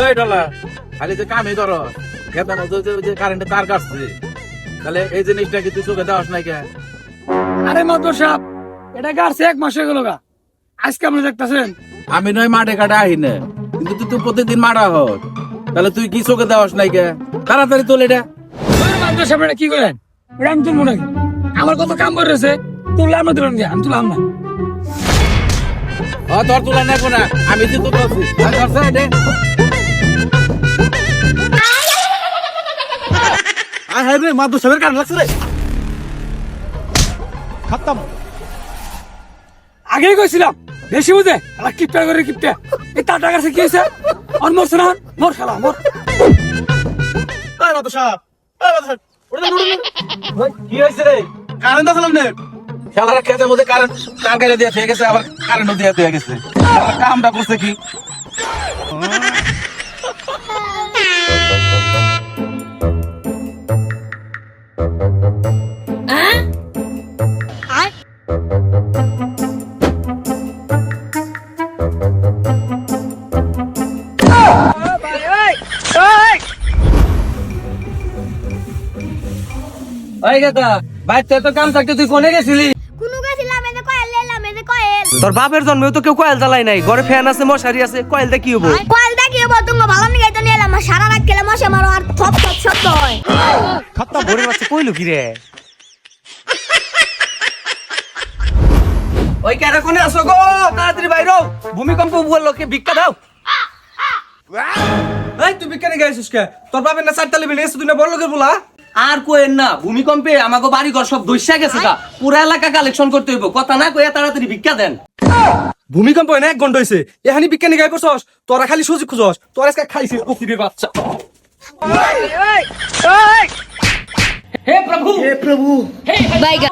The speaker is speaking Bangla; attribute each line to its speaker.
Speaker 1: এই ডলা খালি যে কামই করো কেন যে কারেন্টে তার কাটছে তাহলে এই জিনিসটা কি তুই চোখে দেওয়াস নাই কে?
Speaker 2: আরে মাদর সাহেব এটা গাড়ছে 1 মাস হয়ে গেল গা, আজকে আপনি দেখতেছেন।
Speaker 1: আমি নয় মাঠে কাটে আহি না, কিন্তু তুই তো প্রতিদিন মারা হস, তাহলে তুই কি চোখে দেওয়াস নাই কে? তাড়াতাড়ি তোল এটা।
Speaker 2: মাদর সাহেব এটা কি করেন? এটা আমি তুলবো নাকি? আমার কত কাম করে রয়েছে, তুললে আমরা তুলেন দিয়ে, আমি তুলাম না।
Speaker 1: তোর তুলা নেবো না, আমি তো তুলছি।
Speaker 3: মাদুর সাহেবের কান লাগছে রে। খতম।
Speaker 2: আগেই কইছিলাম বেশি বুঝে আলা কিপটা করে কিপটা। এই তার টাকা কি হয়েছে? আর মরছে না, মর শালা মর।
Speaker 3: এই মাদুর সাহেব, এই মাদুর সাহেব, ওটা কি হয়েছে রে? কারেন্ট আসলাম না।
Speaker 1: খেলার খেতে মধ্যে কারেন্ট তার গাড়ি দিয়ে থেকে গেছে, আবার কারেন্টও দিয়ে গেছে। কামটা করছে কি?
Speaker 4: ওই কাকা বাইতে তো কাম থাকতে তুই কোনে গেছিলি?
Speaker 5: কুনু গেছিলাম এতে কয়েল লেলাম এতে কয়েল
Speaker 4: তোর বাপের জন্মেও তো কেউ কয়েল জ্বালাই নাই, ঘরে ফ্যান আছে মশারি আছে, কয়েলটা কি হবো?
Speaker 5: কয়েল দেখিয়ে বতুঙ্গ ভালো নিয়ে তো নিলাম সারা রাত খেলে মশে মারো আর থপ থপ শব্দ হয়।
Speaker 4: খত্তা ভোরের বাচ্চা কইলো কি রে? ওই কেরা কোনে আসো গো, তাড়াতাড়ি বাইরো, ভূমিকম্প বল লোকে ভিক্ষা দাও। এই তুই ভিক্ষা নিয়ে গেছিস কে? তোর বাপের না 4 তালে বিলে এসে তুই না বড় লোকের বলা? আর কোয়েন না, ভূমিকম্পে আমাগো বাড়ি ঘর সব দইসা গেছে গা, পুরা এলাকা কালেকশন করতে হইব, কথা না কইয়া তাড়াতাড়ি ভিক্ষা দেন।
Speaker 3: ভূমিকম্প হয় না 1 ঘন্টা হয়েছে, এখানে বিজ্ঞানী গায়ে করছস, তোরা খালি সুযোগ খুঁজস, তোরা আজকে খাইছিস কুকুরের বাচ্চা।
Speaker 4: হে প্রভু, হে প্রভু,
Speaker 5: বাইগা